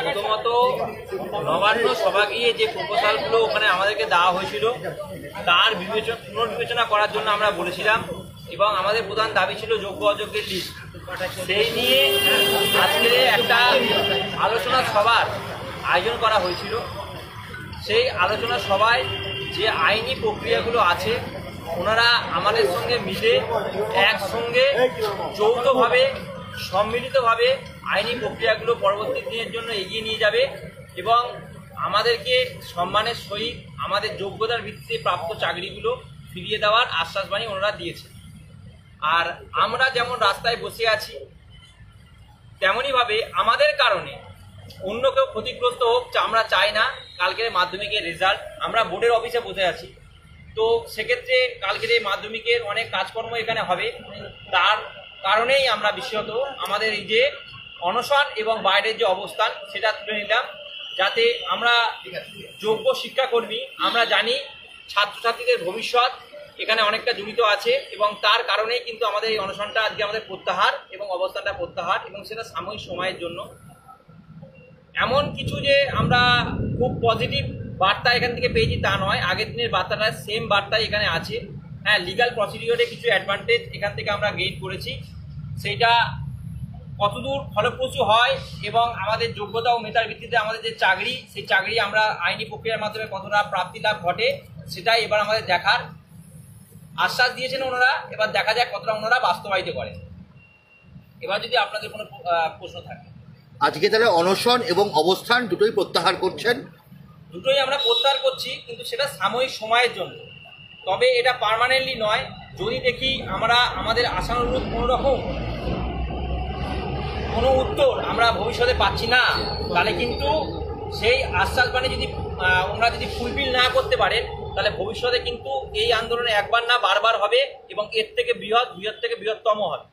প্রথমত নবান্ন সভা গিয়ে যে প্রপোজালগুলো ওখানে আমাদেরকে দেওয়া হয়েছিল তার পুনর্বিবেচনা করার জন্য আমরা বলেছিলাম, এবং আমাদের প্রধান দাবি ছিল যোগ্য অযোগ্যের লিস্ট। সেই নিয়ে আজকে একটা আলোচনা সভার আয়োজন করা হয়েছিল। সেই আলোচনা সভায় যে আইনি প্রক্রিয়াগুলো আছে ওনারা আমাদের সঙ্গে মিলে একসঙ্গে যৌথভাবে সম্মিলিতভাবে আইনি প্রক্রিয়াগুলো পরবর্তী দিনের জন্য এগিয়ে নিয়ে যাবে এবং আমাদেরকে সম্মানের সহিত আমাদের যোগ্যতার ভিত্তিতে প্রাপ্ত চাকরিগুলো ফিরিয়ে দেওয়ার আশ্বাসবাণী ওনারা দিয়েছে। আর আমরা যেমন রাস্তায় বসে আছি তেমনইভাবে আমাদের কারণে অন্য কেউ ক্ষতিগ্রস্ত হোক আমরা চাই না। কালকের মাধ্যমিকের রেজাল্ট, আমরা বোর্ডের অফিসে বসে আছি, তো সেক্ষেত্রে কালকের এই মাধ্যমিকের অনেক কাজকর্ম এখানে হবে, তার কারণেই আমরা বিশেষত আমাদের এই যে অনশন এবং বাইরের যে অবস্থান সেটা তুলে নিলাম, যাতে আমরা যোগ্য শিক্ষাকর্মী, আমরা জানি ছাত্রছাত্রীদের ভবিষ্যৎ এখানে অনেকটা জড়িত আছে এবং তার কারণেই কিন্তু আমাদের এই অনশনটা আজকে আমাদের প্রত্যাহার এবং অবস্থানটা প্রত্যাহার, এবং সেটা সাময়িক সময়ের জন্য। এমন কিছু যে আমরা খুব পজিটিভ বার্তা এখান থেকে পেয়েছি তা নয়, আগের দিনের বার্তাটা সেম বার্তাই এখানে আছে। হ্যাঁ, লিগাল প্রসিডিওরে কিছু অ্যাডভান্টেজ এখান থেকে আমরা গেইন করেছি, সেইটা কতদূর ফলপ্রসূ হয় এবং আমাদের যোগ্যতা ও মেধার ভিত্তিতে আমাদের যে চাকরি, সেই চাকরি আমরা আইনি প্রক্রিয়ার মাধ্যমে কতটা প্রাপ্তি লাভ ঘটে সেটাই এবার আমাদের দেখার। আশ্বাস দিয়েছেন ওনারা, এবার দেখা যায় কতটা ওনারা বাস্তবায়িত করেন। এবার যদি আপনাদের কোনো প্রশ্ন থাকে। আজকে তাহলে অনশন এবং অবস্থান দুটোই প্রত্যাহার করছেন? দুটোই আমরা প্রত্যাহার করছি, কিন্তু সেটা সাময়িক সময়ের জন্য, তবে এটা পার্মানেন্টলি নয়। যদি দেখি আমরা আমাদের আশানুরূপ কোনো উত্তর আমরা ভবিষ্যতে পাচ্ছি না, তাহলে কিন্তু সেই আশ্বাসবাণী যদি ওনারা যদি ফুলফিল না করতে পারেন তাহলে ভবিষ্যতে কিন্তু এই আন্দোলনে একবার না বারবার হবে এবং এর থেকে বৃহৎ থেকে বৃহত্তম হবে।